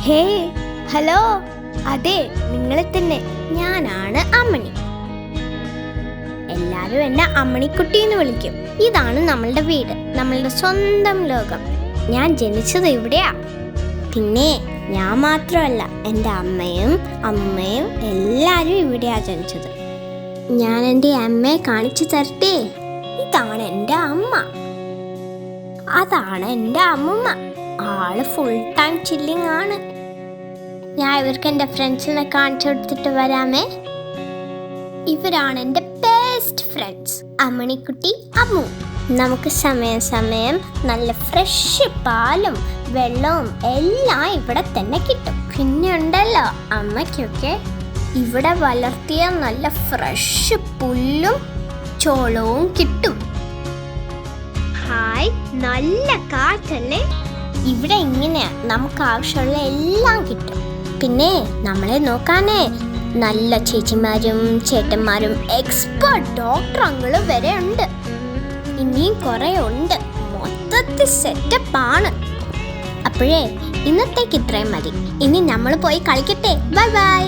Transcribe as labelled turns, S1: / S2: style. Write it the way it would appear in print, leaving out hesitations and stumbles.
S1: ഹേ, hello. അതെ, നിങ്ങളെ തന്നെ. ഞാനാണ് അമ്മണി. എല്ലാവരും എന്നെ അമ്മണിക്കുട്ടി എന്ന് വിളിക്കും. ഇതാണ് നമ്മളുടെ വീട്, നമ്മളുടെ സ്വന്തം ലോകം. ഞാൻ ജനിച്ചത് ഇവിടെയാ. പിന്നെ ഞാൻ മാത്രമല്ല, എൻ്റെ അമ്മയും അമ്മയും എല്ലാവരും ഇവിടെയാ ജനിച്ചത്. ഞാൻ എൻ്റെ അമ്മയെ കാണിച്ചു തരട്ടെ. ഇതാണ് എൻ്റെ അമ്മ, അതാണ് എൻ്റെ അമ്മൂമ്മ. ആള് ഫുൾ ടൈം ചില്ലിങ് ആണ്. ഞാൻ ഇവർക്ക് എൻ്റെ ഫ്രണ്ട്സിനെ കാണിച്ചു കൊടുത്തിട്ട് വരാമേ. ഇവരാണ് എൻ്റെ ബെസ്റ്റ് ഫ്രണ്ട്സ്, അമ്മണിക്കുട്ടി, അമ്മു. നമുക്ക് സമയം നല്ല ഫ്രഷ് പാലും വെള്ളവും എല്ലാം ഇവിടെ തന്നെ കിട്ടും. പിന്നെ ഉണ്ടല്ലോ, അമ്മയ്ക്കൊക്കെ ഇവിടെ വളർത്തിയ നല്ല ഫ്രഷ് പുല്ലും ചോളവും കിട്ടും. ഹായ്, നല്ല കാറ്റല്ലേ. ഇവിടെ ഇങ്ങനെയാ, നമുക്ക് ആവശ്യമുള്ള എല്ലാം കിട്ടും. പിന്നെ നമ്മളെ നോക്കാനേ നല്ല ചേച്ചിമാരും ചേട്ടന്മാരും എക്സ്പേർട്ട് ഡോക്ടർ അങ്കിളും വരെ ഉണ്ട്. ഇനിയും കുറെ ഉണ്ട്. മൊത്തത്തിൽ സെറ്റപ്പാണ്. അപ്പോഴേ ഇന്നത്തേക്ക് ഇത്രയും മതി. ഇനി നമ്മൾ പോയി കളിക്കട്ടെ. Bye by.